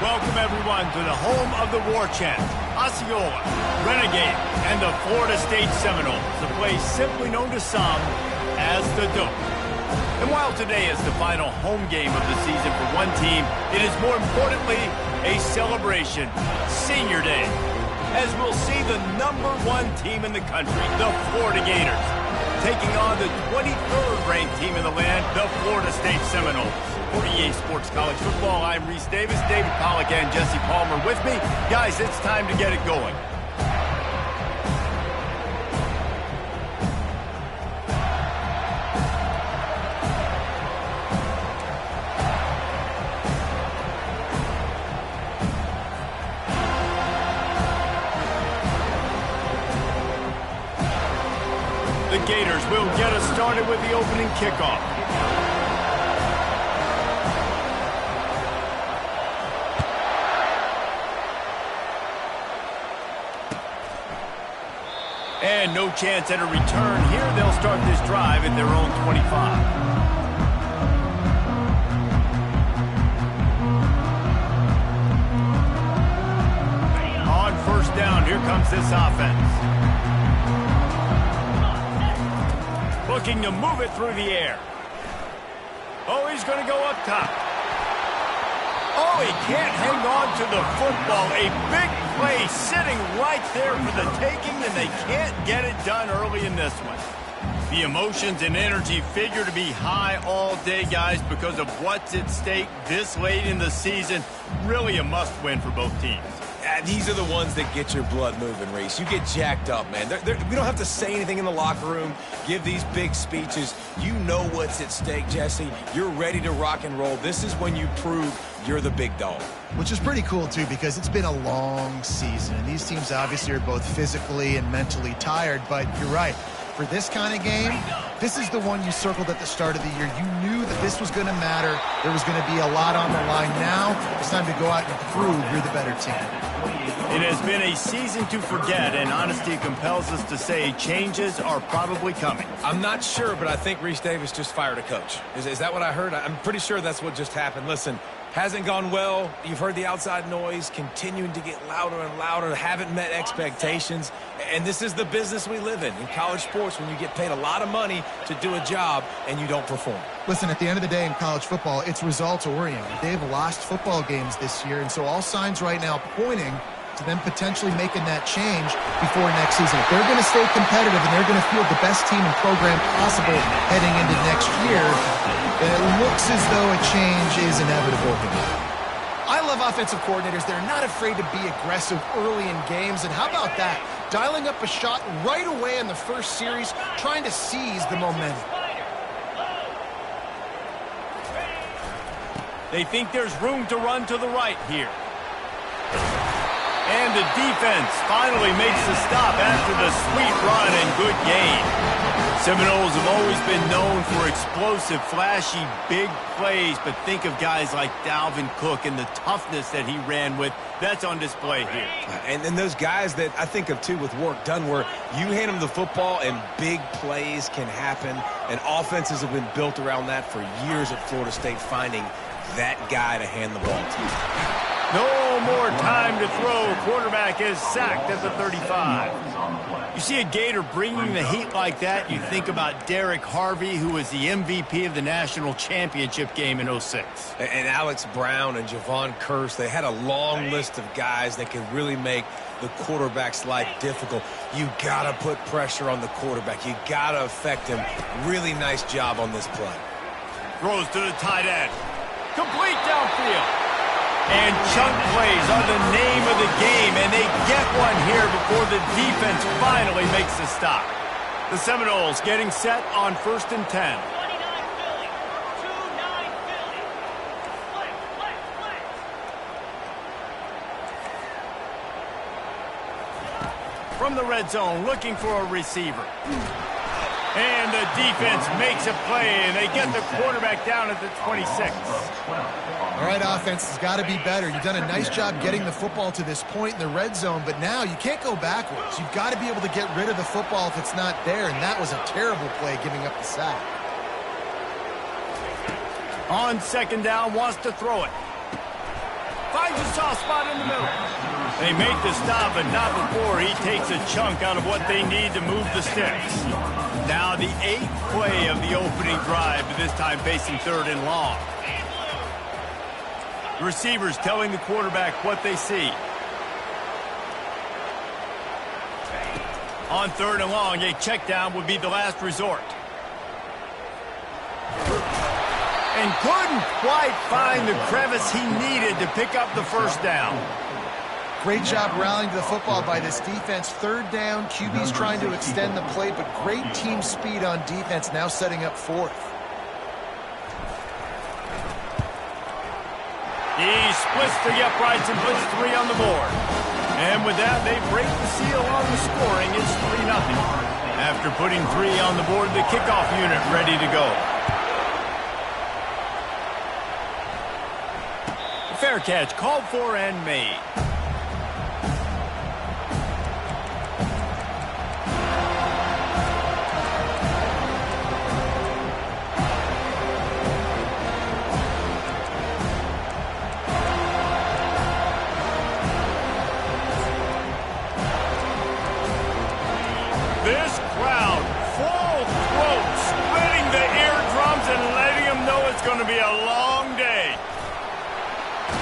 welcome everyone to the home of the War Chant, Osceola, Renegade, and the Florida State Seminoles, a place simply known to some as the Dope. And while today is the final home game of the season for one team, it is more importantly a celebration, Senior Day, as we'll see the #1 team in the country, the Florida Gators, taking on the 23rd ranked team in the land, the Florida State Seminoles. For EA Sports College Football, I'm Reese Davis, David Pollack, and Jesse Palmer with me. Guys, it's time to get it going. The Gators will get us started with the opening kickoff. And no chance at a return here. They'll start this drive at their own 25. On first down, here comes this offense. Looking to move it through the air. Oh, he's going to go up top. Oh, he can't hang on to the football. A big play sitting right there for the taking, and they can't get it done early in this one. The emotions and energy figure to be high all day, guys, because of what's at stake this late in the season. Really a must-win for both teams. These are the ones that get your blood moving, Reese. You get jacked up, man. We don't have to say anything in the locker room, give these big speeches. You know what's at stake, Jesse. You're ready to rock and roll. This is when you prove you're the big dog. Which is pretty cool, too, because it's been a long season. These teams obviously are both physically and mentally tired, but you're right. For this kind of game, this is the one you circled at the start of the year. You knew that this was going to matter. There was going to be a lot on the line. Now it's time to go out and prove you're the better team. It has been a season to forget, and honesty compels us to say changes are probably coming. I'm not sure, but I think Reese Davis just fired a coach. Is that what I heard? I'm pretty sure that's what just happened. Listen, hasn't gone well. You've heard the outside noise continuing to get louder and louder. Haven't met expectations. And this is the business we live in college sports, when you get paid a lot of money to do a job and you don't perform. Listen, at the end of the day in college football, it's results-oriented. They've lost football games this year, and so all signs right now pointing to them potentially making that change before next season. If they're going to stay competitive and they're going to field the best team and program possible heading into next year, then it looks as though a change is inevitable here. I love offensive coordinators. They're not afraid to be aggressive early in games. And how about that? Dialing up a shot right away in the first series, trying to seize the momentum. They think there's room to run to the right here. And the defense finally makes the stop after the sweet run and good gain. Seminoles have always been known for explosive, flashy, big plays, but think of guys like Dalvin Cook and the toughness that he ran with. That's on display here. And those guys that I think of, too, with work done, where you hand them the football and big plays can happen, and offenses have been built around that for years at Florida State, finding that guy to hand the ball to. No more time to throw. Quarterback is sacked at the 35. You see a Gator bringing the heat like that, you think about Derek Harvey, who was the MVP of the national championship game in '06. And Alex Brown and Javon Kearse, they had a long list of guys that could really make the quarterback's life difficult. You got to put pressure on the quarterback. You got to affect him. Really nice job on this play. Throws to the tight end. Complete downfield. And chunk plays are the name of the game, and they get one here before the defense finally makes the stop. The Seminoles getting set on 1st and 10. From the red zone, looking for a receiver. And the defense makes a play, and they get the quarterback down at the 26. All right, offense has got to be better. You've done a nice job getting the football to this point in the red zone, but now you can't go backwards. You've got to be able to get rid of the football if it's not there, and that was a terrible play, giving up the sack. On 2nd down, wants to throw it. finds a soft spot in the middle. They make the stop, but not before he takes a chunk out of what they need to move the sticks. Now the 8th play of the opening drive, but this time facing 3rd and long. The receivers telling the quarterback what they see. On 3rd and long, a check down would be the last resort. And couldn't quite find the crevice he needed to pick up the first down. Great job rallying to the football by this defense. 3rd down, QB's trying to extend the play, but great team speed on defense, now setting up 4th. He splits the uprights and puts 3 on the board. And with that, they break the seal on the scoring. It's 3-0. After putting 3 on the board, the kickoff unit ready to go. Fair catch called for and made. This crowd, full throat, splitting the eardrums and letting them know it's going to be a long day.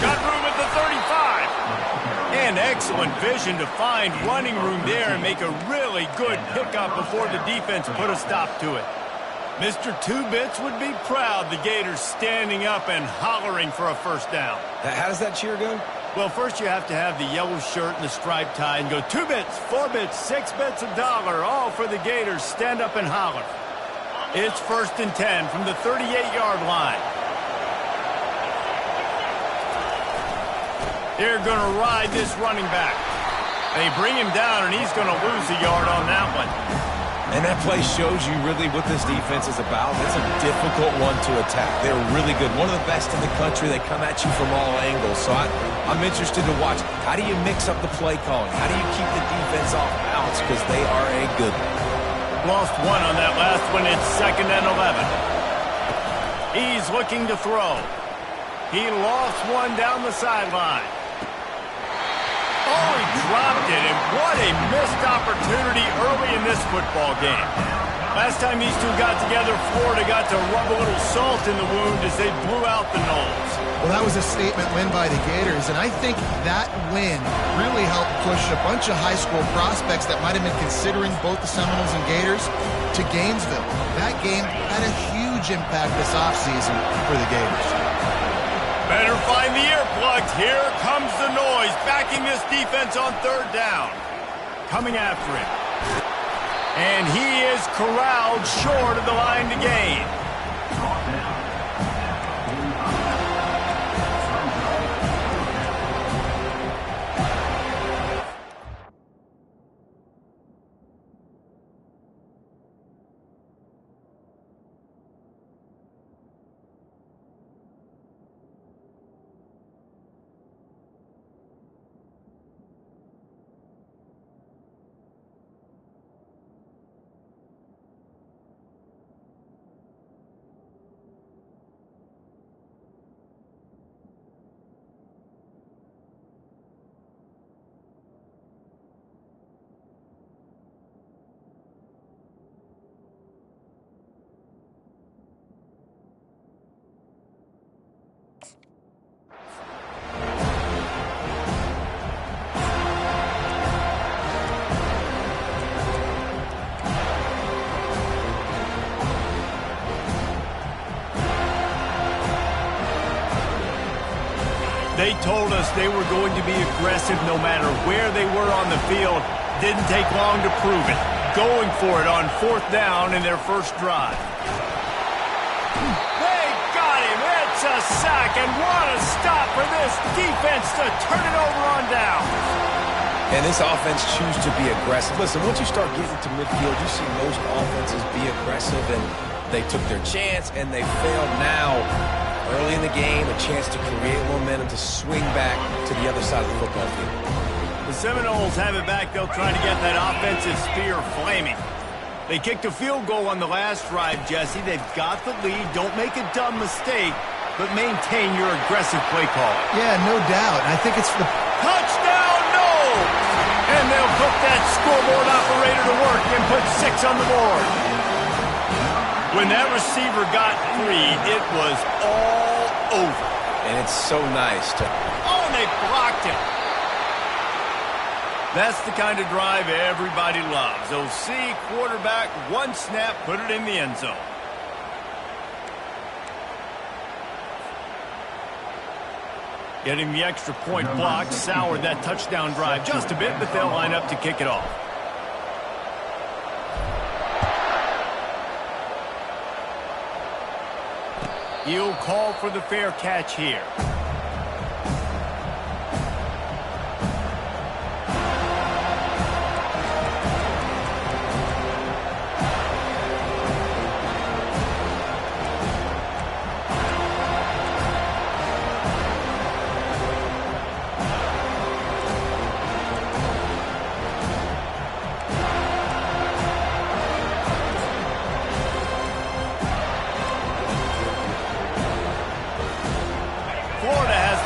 Got room at the 35. And excellent vision to find running room there and make a really good pickup before the defense put a stop to it. Mr. Two-Bits would be proud the Gators standing up and hollering for a first down. How does that cheer go? Well, first you have to have the yellow shirt and the striped tie and go 2 bits, 4 bits, 6 bits, $1, all for the Gators. Stand up and holler. It's 1st and 10 from the 38-yard line. They're going to ride this running back. They bring him down, and he's going to lose a yard on that one. And that play shows you really what this defense is about. It's a difficult one to attack. They're really good. One of the best in the country. They come at you from all angles. So I'm interested to watch. How do you mix up the play calling? How do you keep the defense off balance? Because they are a good one. Lost 1 on that last one. It's 2nd and 11. He's looking to throw. He lost 1 down the sideline. Oh, he dropped it, and what a missed opportunity early in this football game. Last time these two got together, Florida got to rub a little salt in the wound as they blew out the Noles. Well, that was a statement win by the Gators, and I think that win really helped push a bunch of high school prospects that might have been considering both the Seminoles and Gators to Gainesville. That game had a huge impact this offseason for the Gators. Better find the earplugs. Here comes the noise, backing this defense on 3rd down. Coming after him. And he is corralled short of the line to gain. They told us they were going to be aggressive no matter where they were on the field. Didn't take long to prove it. Going for it on 4th down in their first drive. They got him. It's a sack, and what a stop for this defense to turn it over on down. And this offense choose to be aggressive. Listen, once you start getting to midfield, you see most offenses be aggressive, and they took their chance, and they failed now. Early in the game, a chance to create momentum to swing back to the other side of the football field. The Seminoles have it back. They'll try to get that offensive spear flaming. They kicked a field goal on the last drive, Jesse. They've got the lead. Don't make a dumb mistake. but maintain your aggressive play call. Yeah, no doubt. I think it's the Touchdown, no! And they'll put that scoreboard operator to work and put 6 on the board. When that receiver got 3, it was all over. And it's so nice to... Oh, and they blocked it. That's the kind of drive everybody loves. OC, quarterback, 1 snap, put it in the end zone. Getting the extra point block soured that touchdown drive just a bit, but they'll line up to kick it off. He'll call for the fair catch here.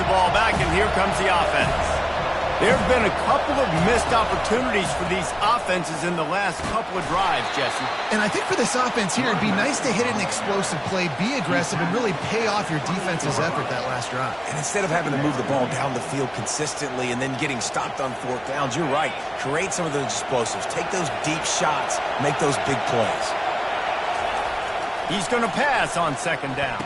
Ball back, and here comes the offense. There have been a couple of missed opportunities for these offenses in the last couple of drives, Jesse. And I think for this offense here, it'd be nice to hit an explosive play, be aggressive, and really pay off your defense's effort that last drive. And instead of having to move the ball down the field consistently and then getting stopped on 4th downs, you're right. Create some of those explosives. Take those deep shots. Make those big plays. He's going to pass on 2nd down.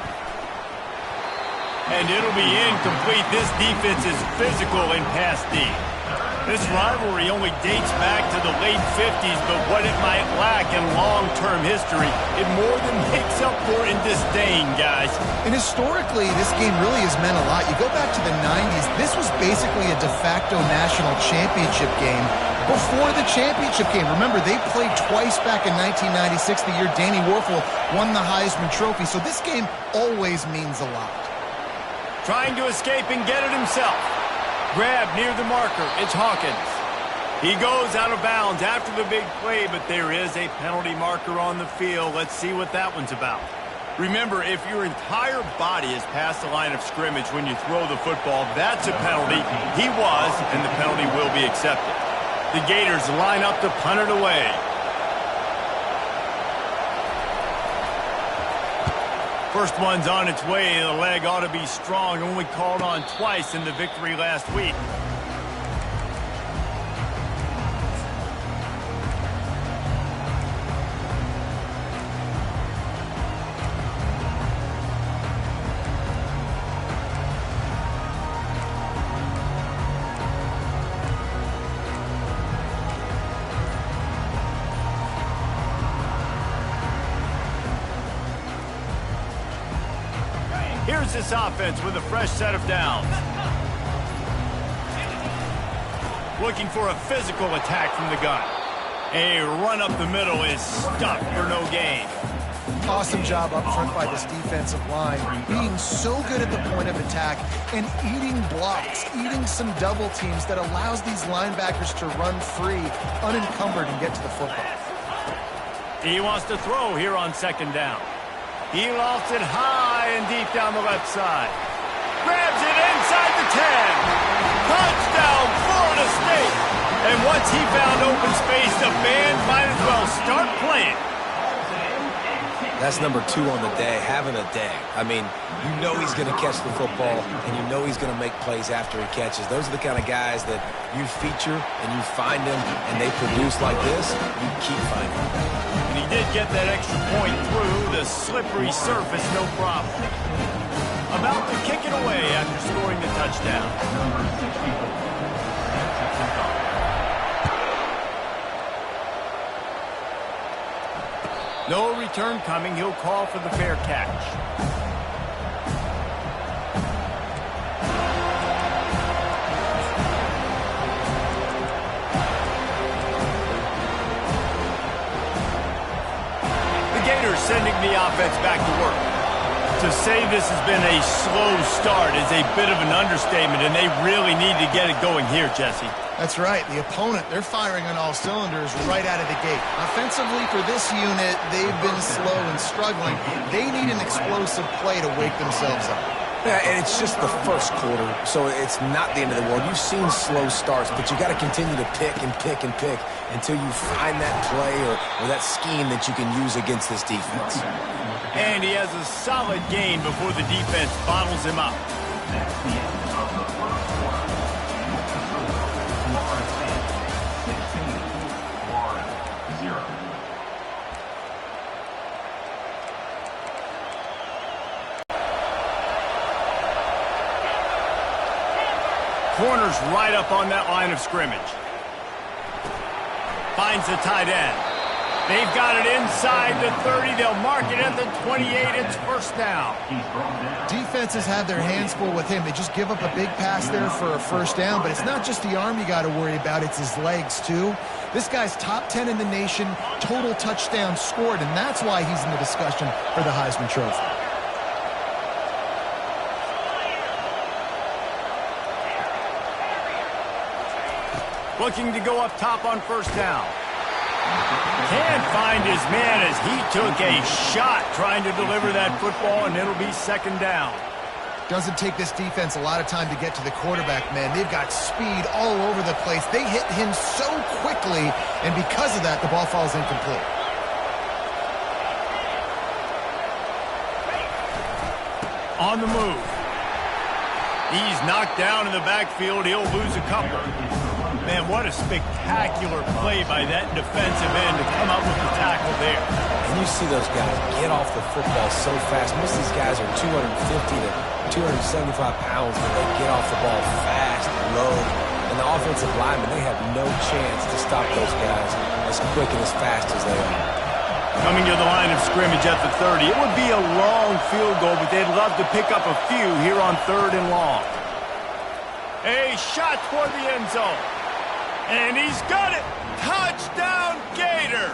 And it'll be incomplete. This defense is physical in pass D. This rivalry only dates back to the late 50s, but what it might lack in long-term history, it more than makes up for in disdain, guys. And historically, this game really has meant a lot. You go back to the 90s, this was basically a de facto national championship game before the championship game. Remember, they played twice back in 1996, the year Danny Werfel won the Heisman Trophy. So this game always means a lot. Trying to escape and get it himself. Grab near the marker. It's Hawkins. He goes out of bounds after the big play, but there is a penalty marker on the field. Let's see what that one's about. Remember, if your entire body is past the line of scrimmage when you throw the football, that's a penalty. He was, and the penalty will be accepted. The Gators line up to punt it away. First one's on its way. The leg ought to be strong. Only called on twice in the victory last week. Here's this offense with a fresh set of downs. Looking for a physical attack from the gun. A run up the middle is stuffed for no gain. Awesome job up front by this defensive line, being so good at the point of attack and eating blocks, eating some double teams that allows these linebackers to run free, unencumbered, and get to the football. He wants to throw here on 2nd down. He lofts it high and deep down the left side. Grabs it inside the 10. Touchdown, Florida State. And once he found open space, the band might as well start playing. That's number 2 on the day, having a day. I mean, you know he's going to catch the football, and you know he's going to make plays after he catches. Those are the kind of guys that you feature and you find them, and they produce like this, you keep finding them. And he did get that extra point through the slippery surface, no problem. About to kick it away after scoring the touchdown. No return coming. He'll call for the fair catch. The Gators sending the offense back to work. To say this has been a slow start is a bit of an understatement, and they really need to get it going here, Jesse. That's right. The opponent, they're firing on all cylinders right out of the gate. Offensively, for this unit, they've been slow and struggling. They need an explosive play to wake themselves up. Yeah, and it's just the first quarter, so it's not the end of the world. You've seen slow starts, but you got to continue to pick and pick and pick until you find that play or that scheme that you can use against this defense. And he has a solid gain before the defense bottles him up. Corner's right up on that line of scrimmage. Finds the tight end. They've got it inside the 30. They'll mark it at the 28. It's first down. Defenses have their hands full with him. They just give up a big pass there for a first down, but it's not just the arm you got to worry about. It's his legs, too. This guy's top 10 in the nation, total touchdowns scored, and that's why he's in the discussion for the Heisman Trophy. Looking to go up top on first down. Can't find his man as he took a shot trying to deliver that football, and it'll be second down. Doesn't take this defense a lot of time to get to the quarterback, man. They've got speed all over the place. They hit him so quickly, and because of that, the ball falls incomplete. On the move. He's knocked down in the backfield. He'll lose a couple. Man, what a spectacular play by that defensive end to come up with the tackle there. And you see those guys get off the football so fast. Most of these guys are 250 to 275 pounds when they get off the ball fast, low. And the offensive linemen, they have no chance to stop those guys as quick and as fast as they are. Coming to the line of scrimmage at the 30. It would be a long field goal, but they'd love to pick up a few here on 3rd and long. A shot toward the end zone. And he's got it! Touchdown, Gators!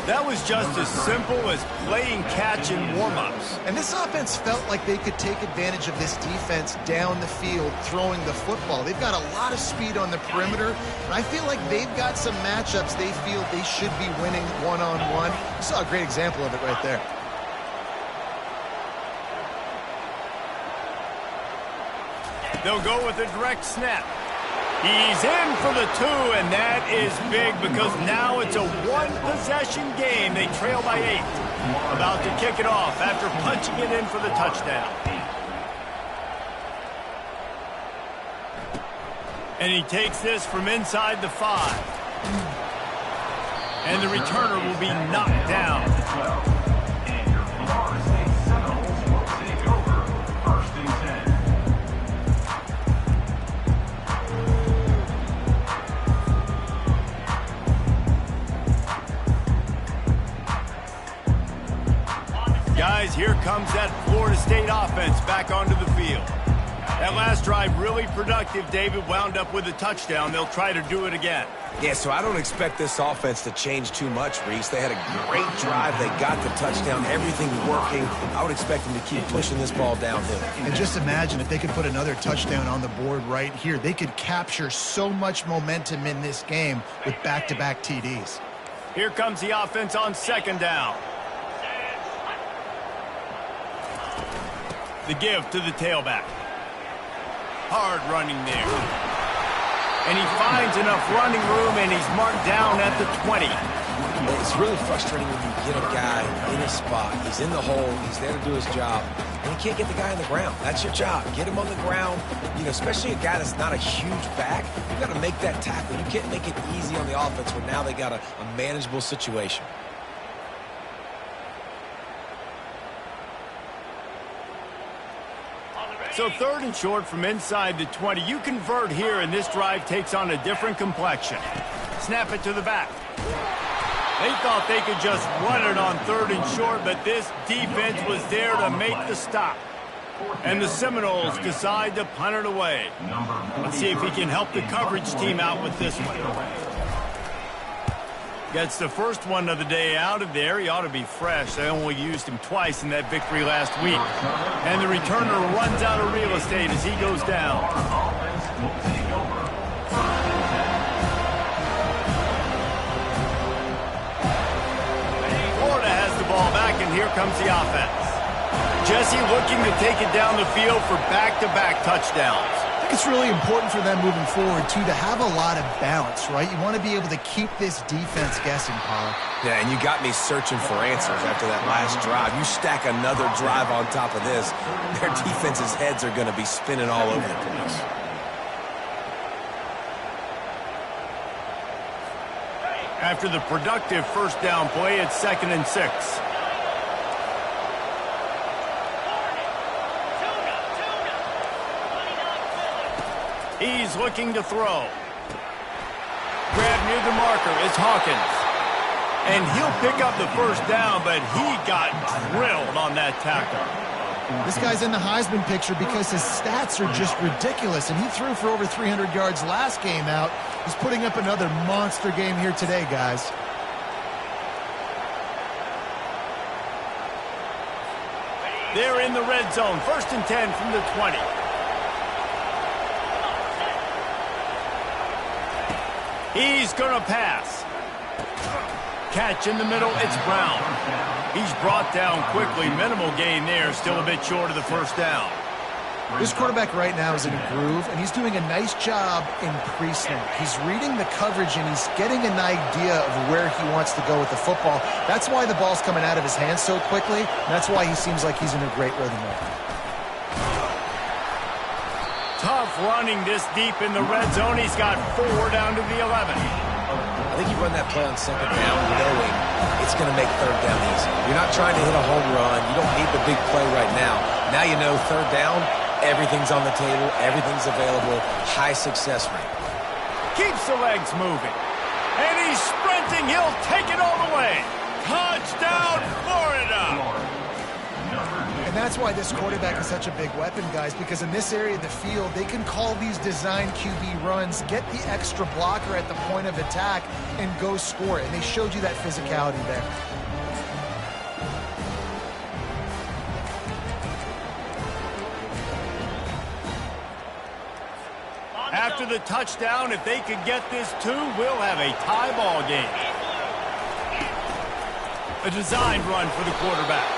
That was just as simple as playing catch in warm-ups. And this offense felt like they could take advantage of this defense down the field, throwing the football. They've got a lot of speed on the perimeter, and I feel like they've got some matchups they feel they should be winning one-on-one. You saw a great example of it right there. They'll go with a direct snap. He's in for the 2, and that is big because now it's a one-possession game. They trail by 8. About to kick it off after punching it in for the touchdown. And he takes this from inside the 5. And the returner will be knocked down. Guys, here comes that Florida State offense back onto the field. That last drive really productive. David wound up with a touchdown. They'll try to do it again. Yeah, so I don't expect this offense to change too much, Reese. They had a great drive. They got the touchdown, everything working. I would expect them to keep pushing this ball downhill. And just imagine if they could put another touchdown on the board right here. They could capture so much momentum in this game with back-to-back TDs. Here comes the offense on 2nd down. The give to the tailback. Hard running there. And he finds enough running room, and he's marked down at the 20. It's really frustrating when you get a guy in a spot. He's in the hole. He's there to do his job. And you can't get the guy on the ground. That's your job. Get him on the ground. You know, especially a guy that's not a huge back. You've got to make that tackle. You can't make it easy on the offense when now they got a manageable situation. So 3rd and short from inside the 20. You convert here, and this drive takes on a different complexion. Snap it to the back. They thought they could just run it on 3rd and short, but this defense was there to make the stop. And the Seminoles decide to punt it away. Let's see if he can help the coverage team out with this one. Gets the first one of the day out of there. He ought to be fresh. They only used him twice in that victory last week. And the returner runs out of real estate as he goes down. Florida has the ball back, and here comes the offense. Jesse looking to take it down the field for back-to-back touchdowns. It's really important for them moving forward, too, to have a lot of balance, right? You want to be able to keep this defense guessing, Pollock. Yeah, and you got me searching for answers after that last drive. You stack another drive on top of this, their defense's heads are going to be spinning all over the place. After the productive first down play, it's 2nd and 6. He's looking to throw. Grab near the marker is Hawkins. And he'll pick up the first down, but he got drilled on that tackle. This guy's in the Heisman picture because his stats are just ridiculous, and he threw for over 300 yards last game out. He's putting up another monster game here today, guys. They're in the red zone. 1st and 10 from the 20. He's going to pass. Catch in the middle, it's Brown. He's brought down quickly. Minimal gain there, still a bit short of the first down. This quarterback right now is in a groove, and he's doing a nice job in pre-snap. He's reading the coverage, and he's getting an idea of where he wants to go with the football. That's why the ball's coming out of his hands so quickly, and that's why he seems like he's in a great rhythm right now. Tough running this deep in the red zone. He's got 4 down to the 11. I think you run that play on 2nd down knowing it's going to make 3rd down easy. You're not trying to hit a home run. You don't need the big play right now. Now you know 3rd down, everything's on the table, everything's available, high success rate. Keeps the legs moving. And he's sprinting. He'll take it all the way. Touchdown, Florida! And that's why this quarterback is such a big weapon, guys, because in this area of the field, they can call these design QB runs, get the extra blocker at the point of attack, and go score it. And they showed you that physicality there. After the touchdown, if they could get this 2, we'll have a tie ball game. A designed run for the quarterback.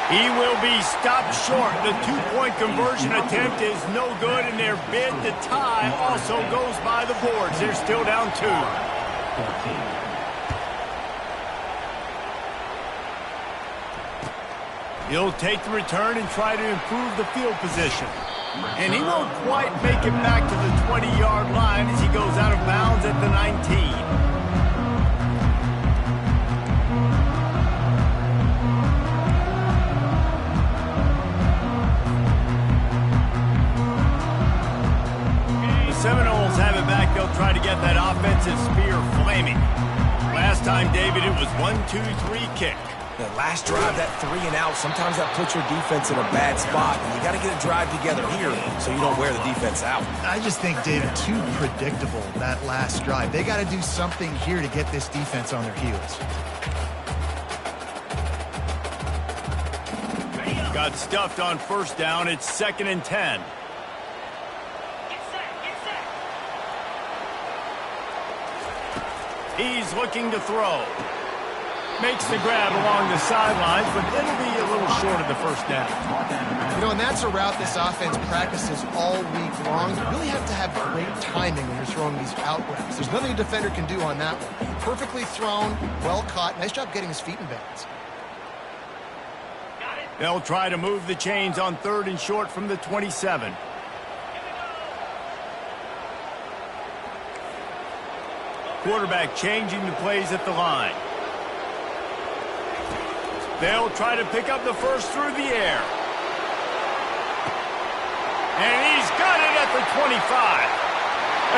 He will be stopped short. The 2-point conversion attempt is no good, and their bid to tie also goes by the boards. They're still down 2. He'll take the return and try to improve the field position. And he won't quite make it back to the 20-yard line as he goes out of bounds at the 19. Seminoles have it back. They'll try to get that offensive spear flaming. Last time, David, it was 1-2-3 kick. The last drive, that 3 and out, sometimes that puts your defense in a bad spot. And you got to get a drive together here so you don't wear the defense out. I just think, David, too predictable, that last drive. They got to do something here to get this defense on their heels. Got stuffed on 1st down. It's 2nd and 10. He's looking to throw. Makes the grab along the sidelines, but it'll be a little short of the first down. You know, and that's a route this offense practices all week long. You really have to have great timing when you're throwing these out routes. There's nothing a defender can do on that one. Perfectly thrown, well caught. Nice job getting his feet in bounds. They'll try to move the chains on 3rd and short from the 27. Quarterback changing the plays at the line. They'll try to pick up the first through the air. And he's got it at the 25.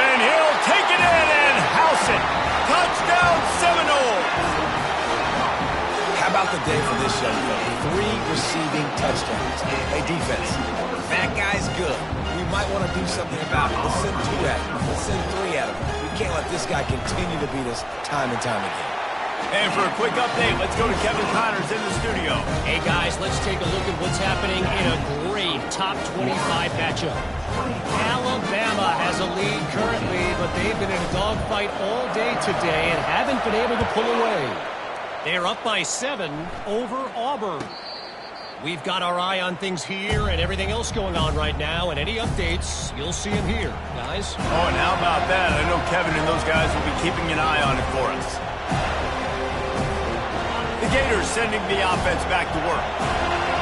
And he'll take it in and house it. Touchdown, Seminoles. How about the day for this young fella? 3 receiving touchdowns. Hey, defense, that guy's good. We might want to do something about it. Let's send 2 at him. Let's send 3 at him. We can't let this guy continue to beat us time and time again. And for a quick update, let's go to Kevin Connors in the studio. Hey, guys, let's take a look at what's happening in a great top 25 matchup. Alabama has a lead currently, but they've been in a dogfight all day today and haven't been able to pull away. They're up by 7 over Auburn. We've got our eye on things here and everything else going on right now, and any updates, you'll see them here, guys. Oh, and how about that? I know Kevin and those guys will be keeping an eye on it for us. The Gators sending the offense back to work.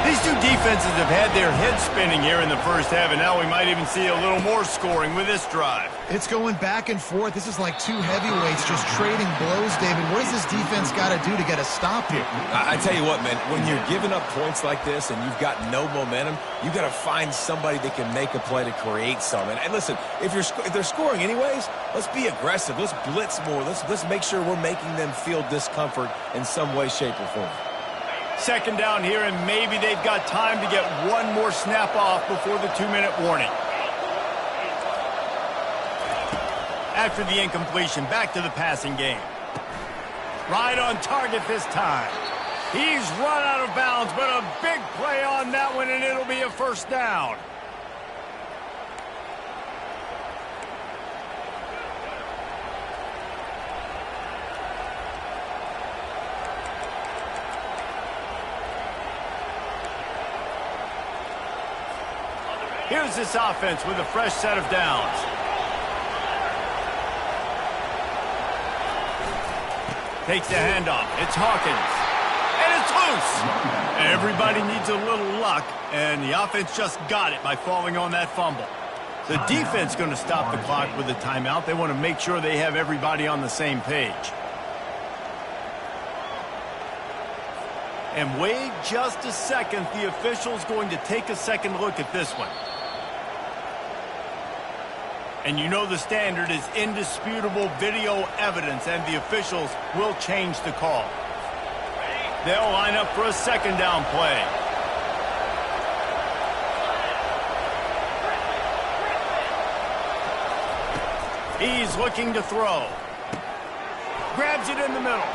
These two defenses have had their heads spinning here in the first half, and now we might even see a little more scoring with this drive. It's going back and forth. This is like two heavyweights just trading blows, David. What does this defense got to do to get a stop here? I tell you what, man, when you're giving up points like this and you've got no momentum, you got to find somebody that can make a play to create something. And listen, if they're scoring anyways, let's be aggressive. Let's blitz more. Let's make sure we're making them feel discomfort in some way, shape, or form. Second down here, and maybe they've got time to get one more snap off before the 2-minute warning. After the incompletion, back to the passing game. Right on target this time. He's run out of bounds, but a big play on that one, and it'll be a first down. Here's this offense with a fresh set of downs. Takes the handoff. It's Hawkins. And it's loose. Everybody needs a little luck, and the offense just got it by falling on that fumble. The defense going to stop the clock with a timeout. They want to make sure they have everybody on the same page. And wait just a second. The official's going to take a second look at this one. And you know the standard is indisputable video evidence, and the officials will change the call. They'll line up for a second down play. He's looking to throw. Grabs it in the middle.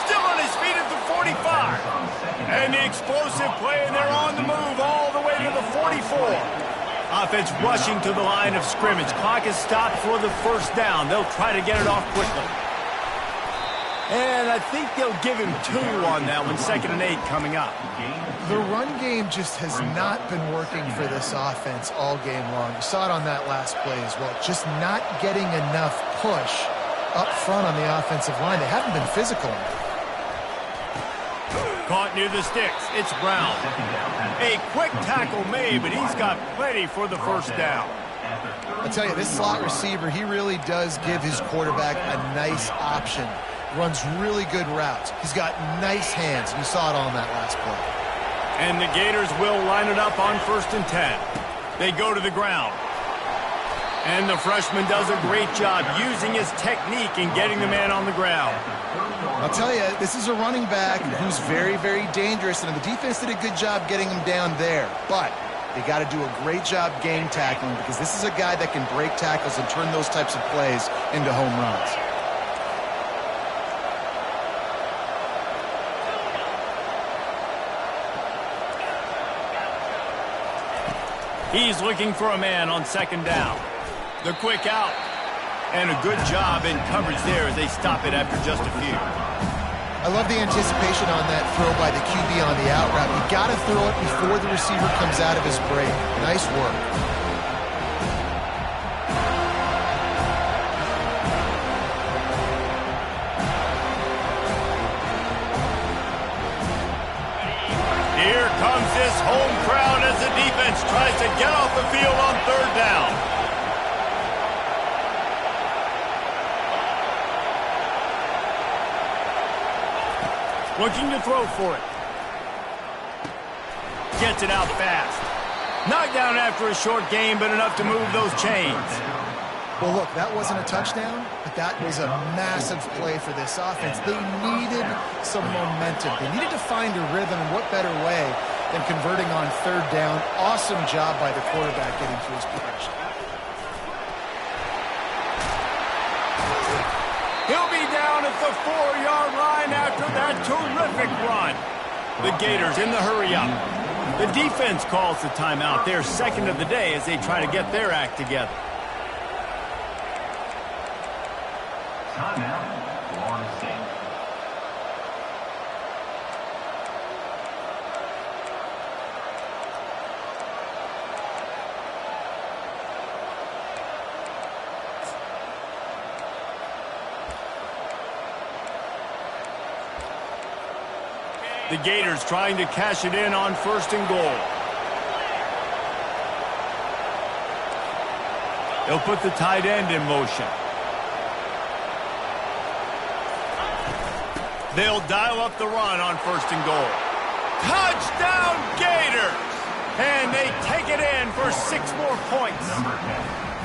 Still on his feet at the 45. And the explosive play, and they're on the move all the way to the 44. Offense rushing to the line of scrimmage. Clock is stopped for the first down. They'll try to get it off quickly. And I think they'll give him 2 on that one. 2nd and 8 coming up. The run game just has not been working for this offense all game long. You saw it on that last play as well. Just not getting enough push up front on the offensive line. They haven't been physical enough. Caught near the sticks. It's Brown. A quick tackle made, but he's got plenty for the first down. I tell you, this slot receiver, he really does give his quarterback a nice option. Runs really good routes. He's got nice hands. You saw it on that last play. And the Gators will line it up on 1st and 10. They go to the ground. And the freshman does a great job using his technique and getting the man on the ground. I'll tell you, this is a running back who's very, very dangerous, and the defense did a good job getting him down there. But they got to do a great job game tackling, because this is a guy that can break tackles and turn those types of plays into home runs. He's looking for a man on 2nd down. The quick out. And a good job in coverage there as they stop it after just a few. I love the anticipation on that throw by the QB on the out route. You got to throw it before the receiver comes out of his break. Nice work. Here comes this home crowd as the defense tries to get off the field on 3rd down. Looking to throw for it. Gets it out fast. Knocked down after a short game, but enough to move those chains. Well, look, that wasn't a touchdown, but that was a massive play for this offense. They needed some momentum. They needed to find a rhythm, and what better way than converting on 3rd down. Awesome job by the quarterback getting through his progression. He'll be down down at the 4-yard line after that terrific run. The Gators in the hurry up. The defense calls the timeout. Their second of the day as they try to get their act together. Timeout, Florida State. The Gators trying to cash it in on 1st and goal. They'll put the tight end in motion. They'll dial up the run on 1st and goal. Touchdown Gators! And they take it in for 6 more points.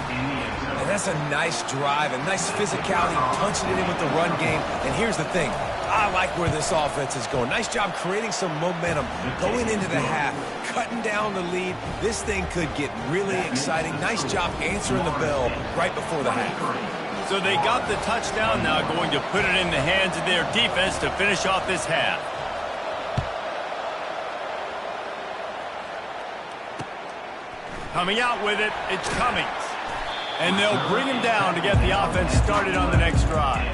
And that's a nice drive, a nice physicality, punching it in with the run game. And here's the thing. I like where this offense is going. Nice job creating some momentum, going into the half, cutting down the lead. This thing could get really exciting. Nice job answering the bell right before the half. So they got the touchdown, now going to put it in the hands of their defense to finish off this half. Coming out with it, it's Cummings. And they'll bring him down to get the offense started on the next drive.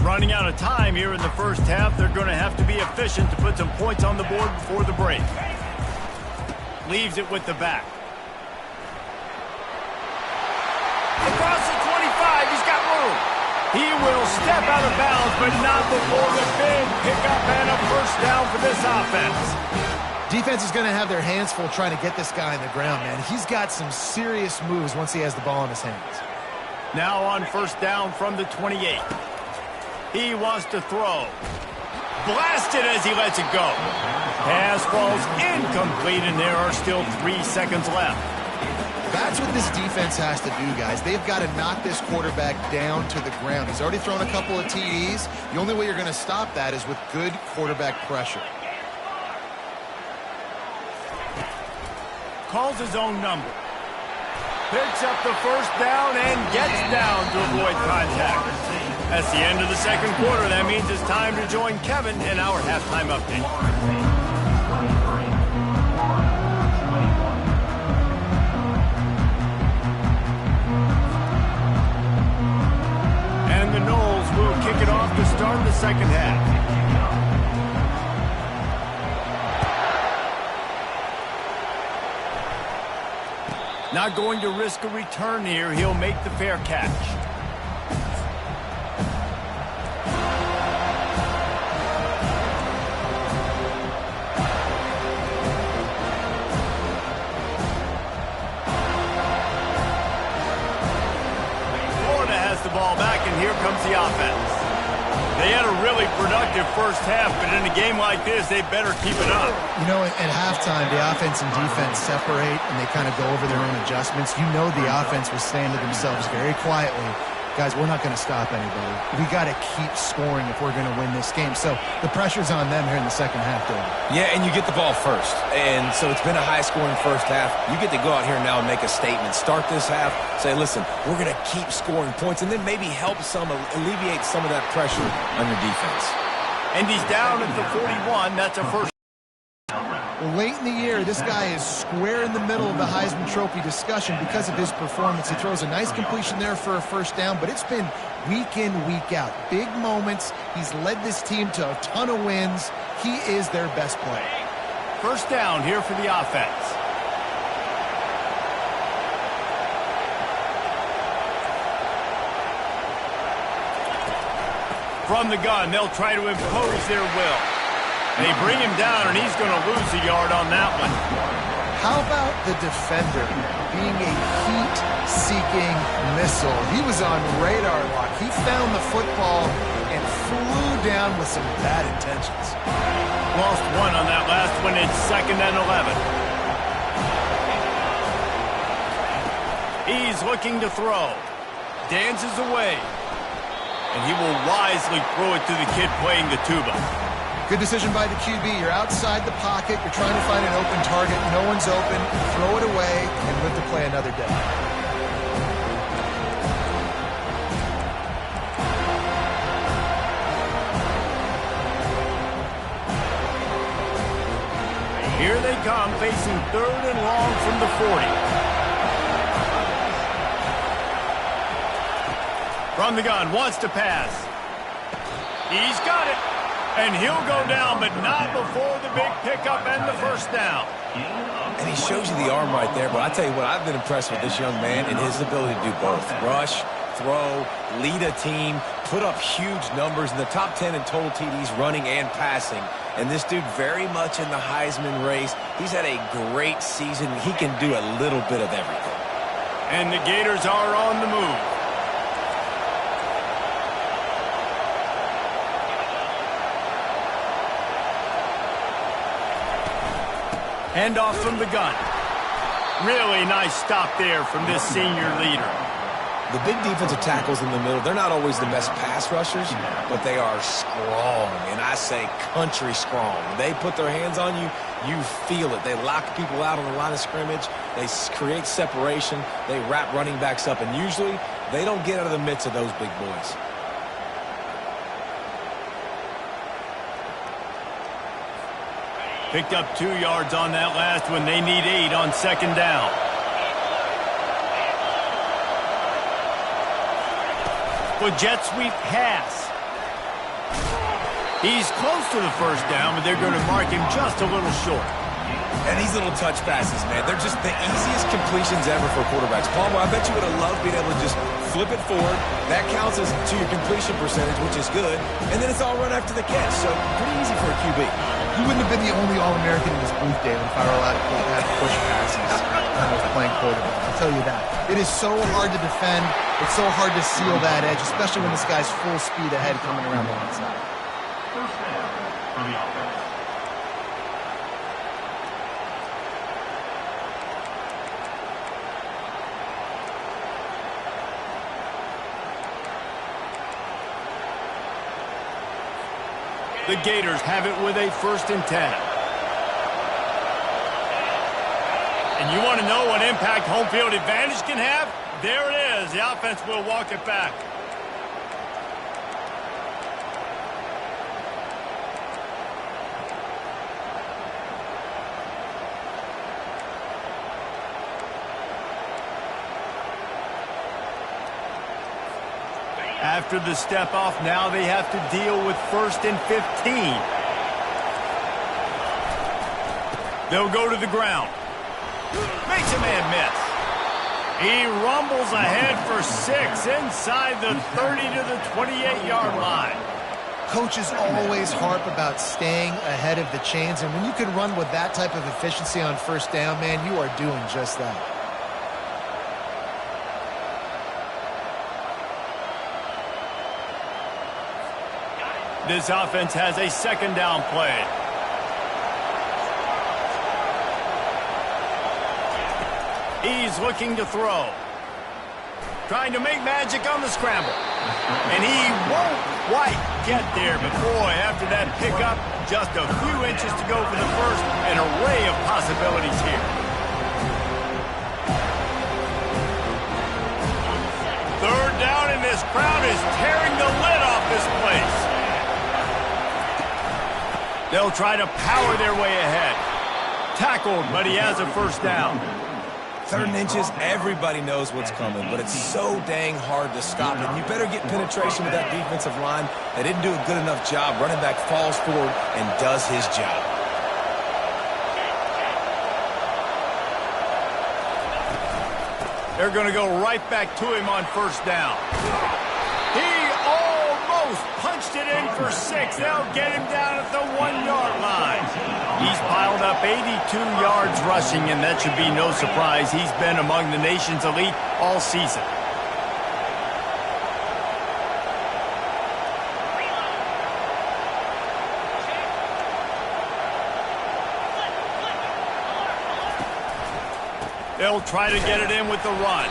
Running out of time here in the first half, they're going to have to be efficient to put some points on the board before the break. Leaves it with the back. Across the 25, he's got room. He will step out of bounds, but not before the big pickup and a first down for this offense. Defense is going to have their hands full trying to get this guy on the ground, man. He's got some serious moves once he has the ball in his hands. Now on 1st down from the 28. He wants to throw. Blasted as he lets it go. Pass falls incomplete, and there are still 3 seconds left. That's what this defense has to do, guys. They've got to knock this quarterback down to the ground. He's already thrown a couple of TDs. The only way you're going to stop that is with good quarterback pressure. Calls his own number. Picks up the first down and gets down to avoid contact. That's the end of the second quarter. That means it's time to join Kevin in our halftime update. And the Noles will kick it off to start the second half. Not going to risk a return here. He'll make the fair catch. Florida has the ball back, and here comes the offense. They had a really productive first half, but in a game like this, they better keep it up. You know, at halftime, the offense and defense separate, and they kind of go over their own adjustments. You know the offense was saying to themselves very quietly, guys, we're not going to stop anybody. We got to keep scoring if we're going to win this game. So the pressure's on them here in the second half, David. Yeah, and you get the ball first. And so it's been a high-scoring first half. You get to go out here now and make a statement. Start this half, say, listen, we're going to keep scoring points, and then maybe help alleviate some of that pressure on your defense. And he's down at the 41. That's a first. Well, late in the year, this guy is square in the middle of the Heisman Trophy discussion because of his performance. He throws a nice completion there for a first down, but it's been week in, week out. Big moments. He's led this team to a ton of wins. He is their best player. First down here for the offense. From the gun, they'll try to impose their will. They bring him down, and he's going to lose a yard on that one. How about the defender being a heat-seeking missile? He was on radar lock. He found the football and flew down with some bad intentions. Lost one on that last one. It's 2nd and 11. He's looking to throw. Dances away. And he will wisely throw it to the kid playing the tuba. Good decision by the QB. You're outside the pocket. You're trying to find an open target. No one's open. Throw it away and live to play another day. Here they come, facing 3rd and long from the 40. From the gun, wants to pass. He's got it. And he'll go down, but not before the big pickup and the first down. And he shows you the arm right there, but I tell you what, I've been impressed with this young man and his ability to do both. Rush, throw, lead a team, put up huge numbers in the top 10 in total TDs running and passing. And this dude very much in the Heisman race. He's had a great season. He can do a little bit of everything. And the Gators are on the move. Handoff from the gun. Really nice stop there from this senior leader. The big defensive tackles in the middle, they're not always the best pass rushers, but they are strong, and I say country strong. When they put their hands on you, you feel it. They lock people out on the line of scrimmage. They create separation. They wrap running backs up, and usually they don't get out of the midst of those big boys. Picked up 2 yards on that last one. They need 8 on 2nd down. With jet sweep pass. He's close to the first down, but they're going to mark him just a little short. And these little touch passes, man, they're just the easiest completions ever for quarterbacks. Palmer, I bet you would have loved being able to just flip it forward. That counts as to your completion percentage, which is good. And then it's all run after the catch, so pretty easy for a QB. You wouldn't have been the only All-American in this booth, David, if I were allowed to have push passes when I was playing quarterback. I'll tell you that. It is so hard to defend. It's so hard to seal that edge, especially when this guy's full speed ahead coming around the outside. The Gators have it with a 1st and 10. And you want to know what impact home field advantage can have? There it is. The offense will walk it back. After the step off, now they have to deal with 1st and 15. They'll go to the ground. Makes a man miss. He rumbles ahead for 6 inside the 30 to the 28-yard line. Coaches always harp about staying ahead of the chains, and when you can run with that type of efficiency on 1st down, man, you are doing just that. This offense has a 2nd down play. He's looking to throw. Trying to make magic on the scramble. And he won't quite get there. But boy, after that pickup, just a few inches to go for the first. An array of possibilities here. 3rd down, and this crowd is tearing the lid off this place. They'll try to power their way ahead. Tackled, but he has a 1st down. 3rd and inches, everybody knows what's coming, but it's so dang hard to stop it. You better get penetration with that defensive line. They didn't do a good enough job. Running back falls forward and does his job. They're going to go right back to him on 1st down. He almost punched it in for 6. They'll get him down at the 1-yard line. He's piled up 82 yards rushing, and that should be no surprise. He's been among the nation's elite all season. They'll try to get it in with the run.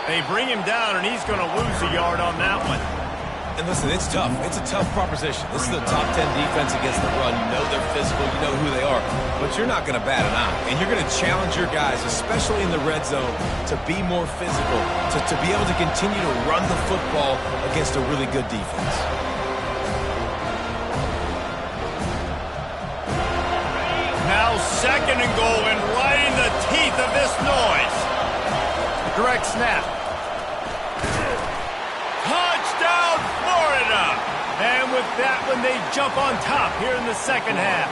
They bring him down, and he's going to lose a yard on that one. And listen, it's tough. It's a tough proposition. This is the top 10 defense against the run. You know they're physical. You know who they are. But you're not going to bat an eye. And you're going to challenge your guys, especially in the red zone, to be more physical, to be able to continue to run the football against a really good defense. Now Now 2nd and goal, and right in the teeth of this noise. Direct snap. Touchdown, Florida! And with that one, they jump on top here in the second half.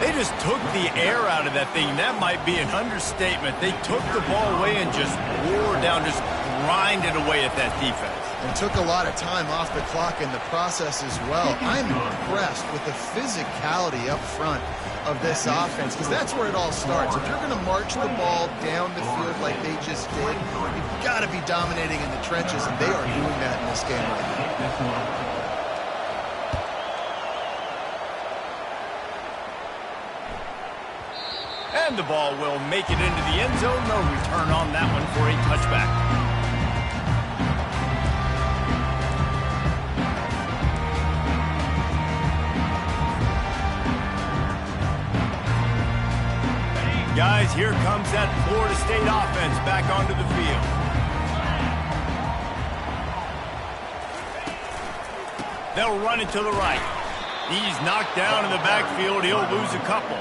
They just took the air out of that thing. That might be an understatement. They took the ball away and just wore down, just grinded away at that defense. And took a lot of time off the clock in the process as well. I'm impressed with the physicality up front of this offense, because that's where it all starts. If you're going to march the ball down the field like they just did, you've got to be dominating in the trenches, and they are doing that in this game right now. And the ball will make it into the end zone. No return on that one for a touchback. Guys, here comes that Florida State offense back onto the field. They'll run it to the right. He's knocked down in the backfield. He'll lose a couple.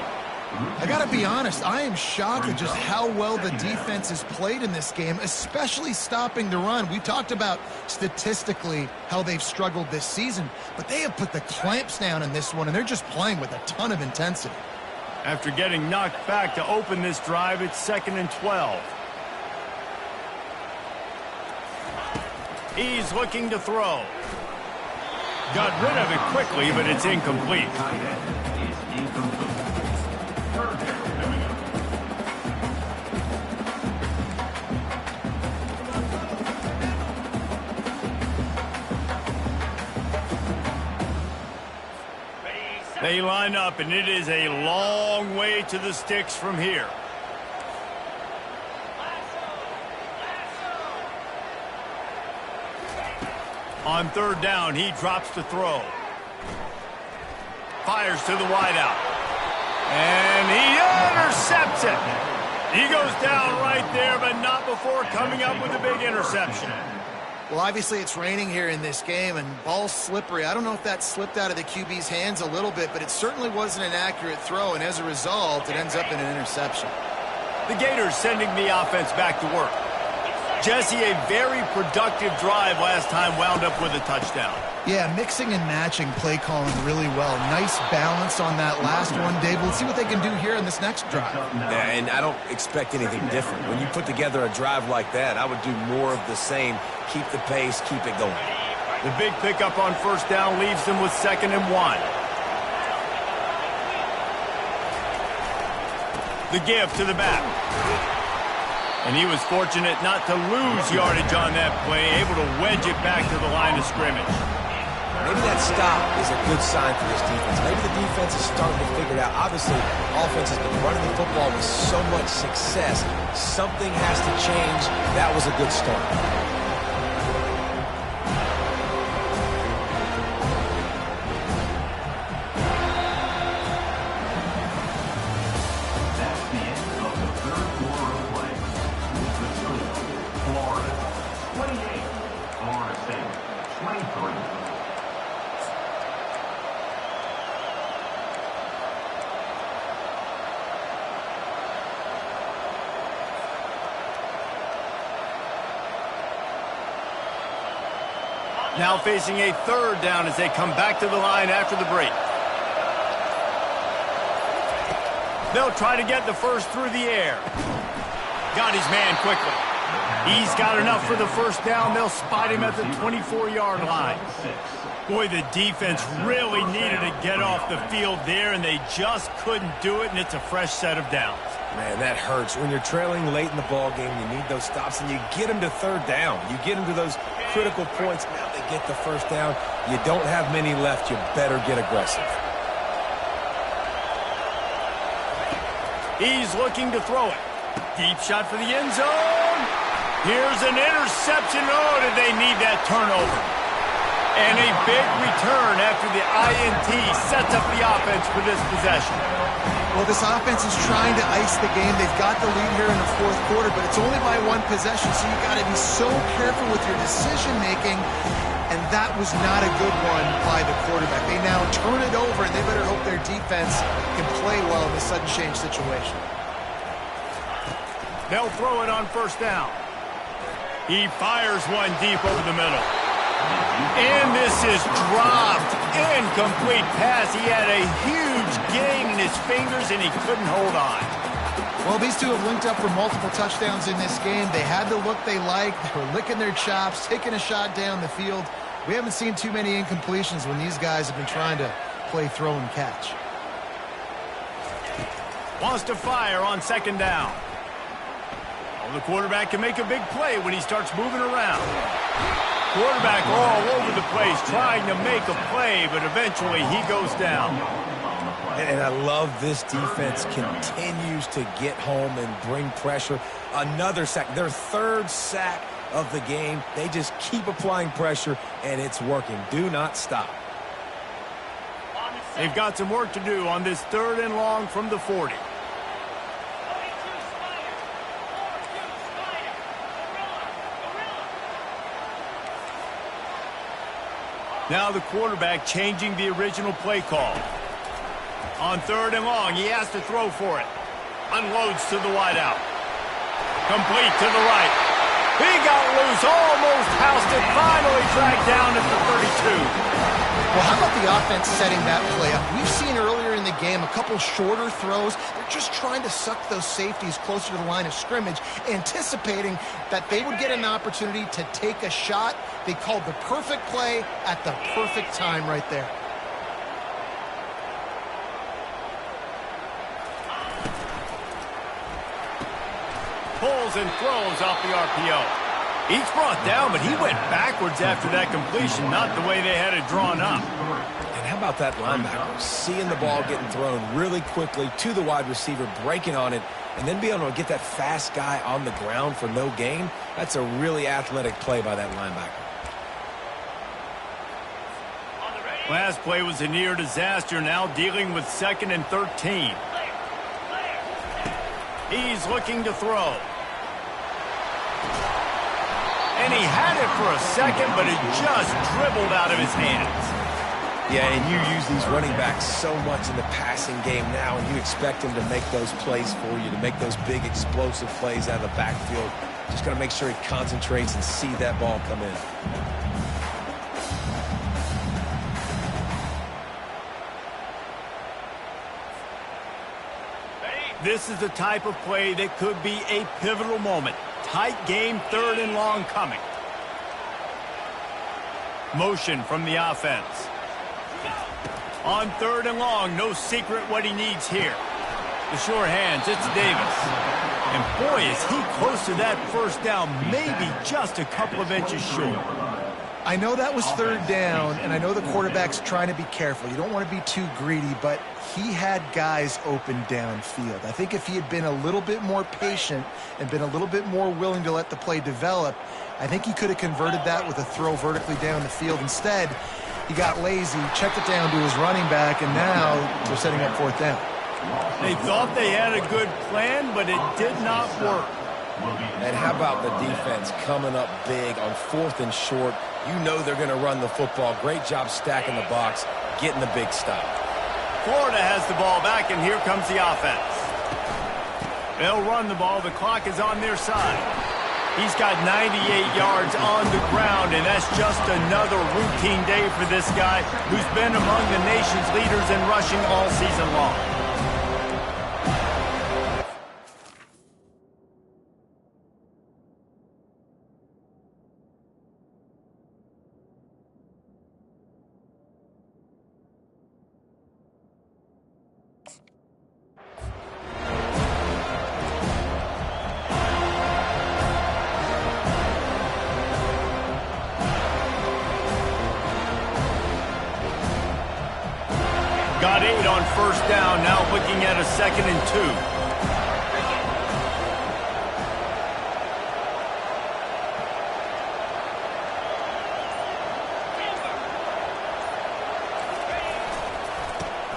I got to be honest, I am shocked at just how well the defense has played in this game, especially stopping the run. We talked about statistically how they've struggled this season, but they have put the clamps down in this one, and they're just playing with a ton of intensity. After getting knocked back to open this drive, it's 2nd and 12. He's looking to throw. Got rid of it quickly, but it's incomplete. They line up, and it is a long way to the sticks from here. On 3rd down, he drops to throw. Fires to the wideout. And he intercepts it. He goes down right there, but not before coming up with a big interception. Well, obviously it's raining here in this game, and ball's slippery. I don't know if that slipped out of the QB's hands a little bit, but it certainly wasn't an accurate throw, and as a result, it ends up in an interception. The Gators sending the offense back to work. Jesse, a very productive drive last time, wound up with a touchdown. Yeah, mixing and matching play calling really well. Nice balance on that last one, Dave. Let's see what they can do here in this next drive. Yeah, and I don't expect anything different. When you put together a drive like that, I would do more of the same. Keep the pace, keep it going. The big pickup on 1st down leaves them with 2nd and 1. The give to the back. And he was fortunate not to lose yardage on that play, able to wedge it back to the line of scrimmage. Maybe that stop is a good sign for this defense. Maybe the defense is starting to figure it out. Obviously, offense has been running the football with so much success. Something has to change. That was a good start. Now facing a 3rd down as they come back to the line after the break. They'll try to get the first through the air. Got his man quickly. He's got enough for the 1st down. They'll spot him at the 24-yard line. Boy, the defense really needed to get off the field there, and they just couldn't do it, and it's a fresh set of downs. Man, that hurts. When you're trailing late in the ball game, you need those stops, and you get them to 3rd down. You get them to those critical points. Now they get the 1st down. You don't have many left. You better get aggressive. He's looking to throw it. Deep shot for the end zone. Here's an interception. Oh, did they need that turnover? And a big return after the INT sets up the offense for this possession. Well, this offense is trying to ice the game. They've got the lead here in the 4th quarter, but it's only by 1 possession, so you got to be so careful with your decision-making. and that was not a good one by the quarterback. They now turn it over, and they better hope their defense can play well in this sudden change situation. They'll throw it on first down. He fires one deep over the middle. And this is dropped. Incomplete pass. He had a huge gain in his fingers, and he couldn't hold on. Well, these two have linked up for multiple touchdowns in this game. They had the look they liked. They were licking their chops, taking a shot down the field. We haven't seen too many incompletions when these guys have been trying to play throw and catch. Wants to fire on second down. Well, the quarterback can make a big play when he starts moving around. Quarterback all over the place trying to make a play, but eventually he goes down. And I love this defense continues to get home and bring pressure. Another sack, their third sack of the game. They just keep applying pressure, and it's working. Do not stop. They've got some work to do on this 3rd and long from the 40. Now the quarterback changing the original play call. On 3rd and long, he has to throw for it. Unloads to the wideout. Complete to the right. He got loose, almost housed it, finally dragged down at the 32. Well, how about the offense setting that play up? We've seen earlier in the game a couple shorter throws. They're just trying to suck those safeties closer to the line of scrimmage, anticipating that they would get an opportunity to take a shot. They called the perfect play at the perfect time right there. Pulls and throws off the RPO. Each brought down, but he went backwards after that completion, not the way they had it drawn up. And how about that linebacker? Seeing the ball getting thrown really quickly to the wide receiver, breaking on it, and then being able to get that fast guy on the ground for no gain. That's a really athletic play by that linebacker. Last play was a near disaster, now dealing with 2nd and 13. He's looking to throw. And he had it for a second, but it just dribbled out of his hands. Yeah, and you use these running backs so much in the passing game now, and you expect them to make those plays for you, to make those big explosive plays out of the backfield. Just got to make sure he concentrates and see that ball come in. This is the type of play that could be a pivotal moment. Tight game, 3rd and long coming. Motion from the offense. On 3rd and long, no secret what he needs here. The sure hands, it's Davis. And boy, is he close to that first down, maybe just a couple of inches short. I know that was 3rd down, and I know the quarterback's trying to be careful. You don't want to be too greedy, but he had guys open downfield. I think if he had been a little bit more patient and been a little bit more willing to let the play develop, I think he could have converted that with a throw vertically down the field. Instead, he got lazy, checked it down to his running back, and now they're setting up 4th down. They thought they had a good plan, but it did not work. And how about the defense coming up big on 4th and short? You know they're going to run the football. Great job stacking the box, getting the big stop. Florida has the ball back, and here comes the offense. They'll run the ball. The clock is on their side. He's got 98 yards on the ground, and that's just another routine day for this guy who's been among the nation's leaders in rushing all season long. Got 8 on first down, now looking at a 2nd and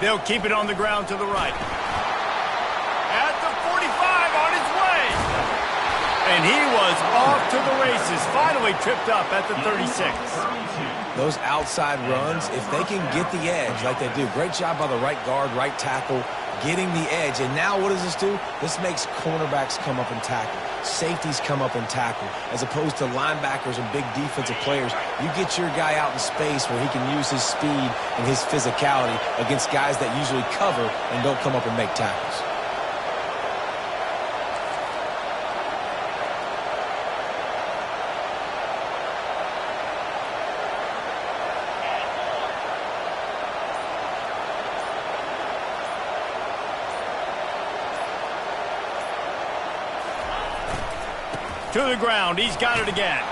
2. They'll keep it on the ground to the right. At the 45, on his way. And he was off to the races, finally tripped up at the 36. those outside runs, if they can get the edge like they do, great job by the right guard, right tackle, getting the edge. And now what does this do? This makes cornerbacks come up and tackle. Safeties come up and tackle. As opposed to linebackers and big defensive players, you get your guy out in space where he can use his speed and his physicality against guys that usually cover and don't come up and make tackles. To the ground, he's got it again.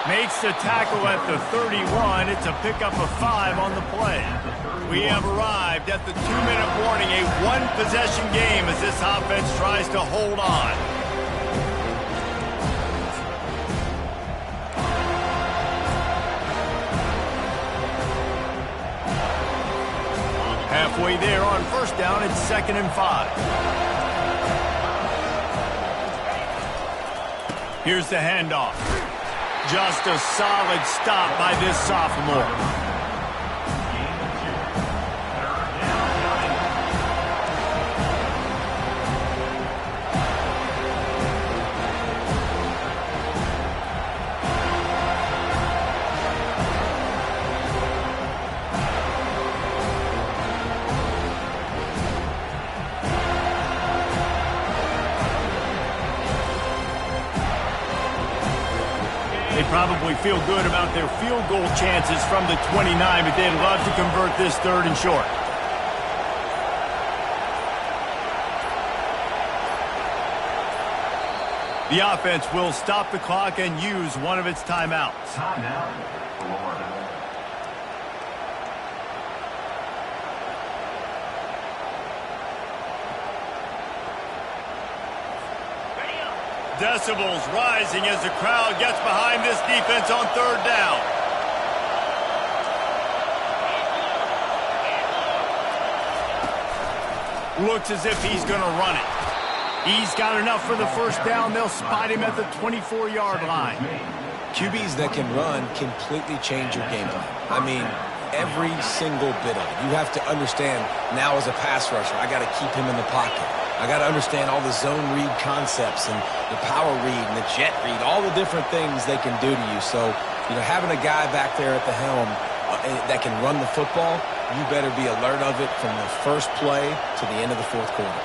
Makes the tackle at the 31. It's a pickup of 5 on the play. We have arrived at the 2-minute warning, a one-possession game as this offense tries to hold on. Halfway there on first down, it's 2nd and 5. Here's the handoff. Just a solid stop by this sophomore. They probably feel good about their field goal chances from the 29, but they'd love to convert this 3rd and short. The offense will stop the clock and use one of its timeouts. Timeout, Florida. Decibels rising as the crowd gets behind this defense on 3rd down. Looks as if he's going to run it. He's got enough for the first down. They'll spot him at the 24-yard line. QBs that can run completely change your game plan. I mean, every single bit of it. You have to understand now as a pass rusher, I got to keep him in the pocket. I got to understand all the zone read concepts and the power read and the jet read, all the different things they can do to you. So, you know, having a guy back there at the helm that can run the football, you better be alert of it from the first play to the end of the 4th quarter.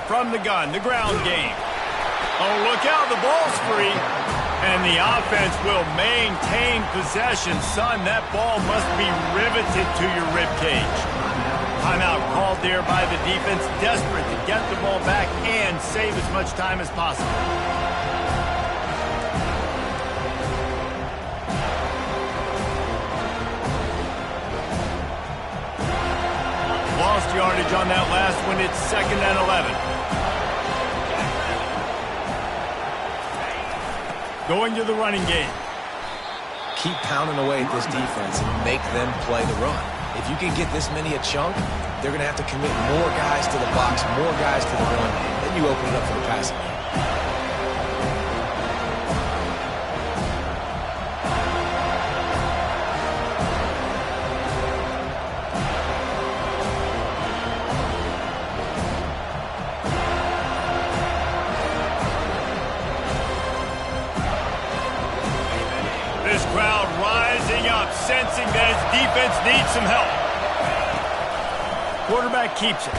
From the gun, the ground game. Oh, look out, the ball's free. And the offense will maintain possession. Son, that ball must be riveted to your ribcage. Timeout called there by the defense, desperate to get the ball back and save as much time as possible. Lost yardage on that last one. It's 2nd and 11. Going to the running game. Keep pounding away at this defense and make them play the run. If you can get this many a chunk, they're going to have to commit more guys to the box, more guys to the run. Then you open it up for the passing game. This crowd rising up, sensing that his defense needs some help. Quarterback keeps it.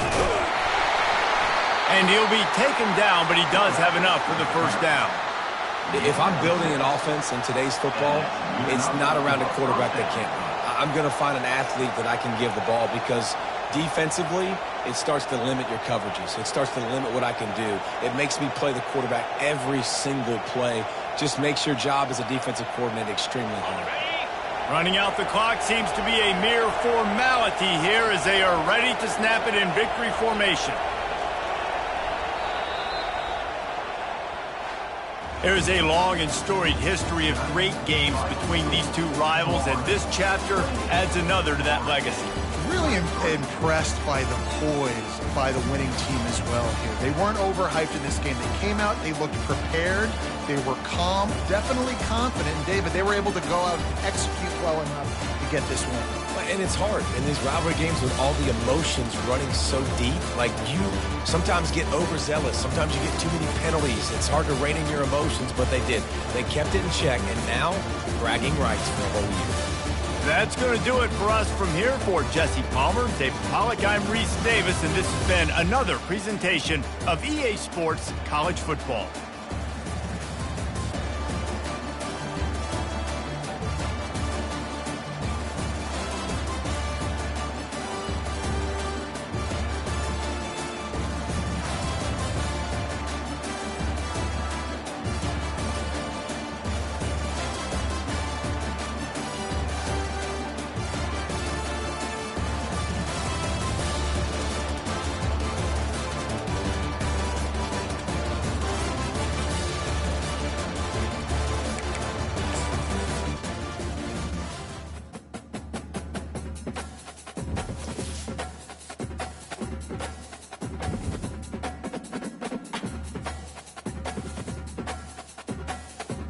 And he'll be taken down, but he does have enough for the first down. If I'm building an offense in today's football, it's not around a quarterback that can't run. I'm going to find an athlete that I can give the ball because defensively, it starts to limit your coverages. It starts to limit what I can do. It makes me play the quarterback every single play. Just makes your job as a defensive coordinator extremely hard. Running out the clock seems to be a mere formality here as they are ready to snap it in victory formation. There is a long and storied history of great games between these two rivals, and this chapter adds another to that legacy. Really impressed by the poise by the winning team as well here. They weren't overhyped in this game. They came out, they looked prepared, they were calm, definitely confident. And David, they were able to go out and execute well enough to get this win. And it's hard in these rivalry games with all the emotions running so deep. Like, you sometimes get overzealous. Sometimes you get too many penalties. It's hard to rein in your emotions, but they did. They kept it in check, and now bragging rights for a whole year. That's going to do it for us from here. For Jesse Palmer, David Pollack, I'm Reese Davis, and this has been another presentation of EA Sports College Football.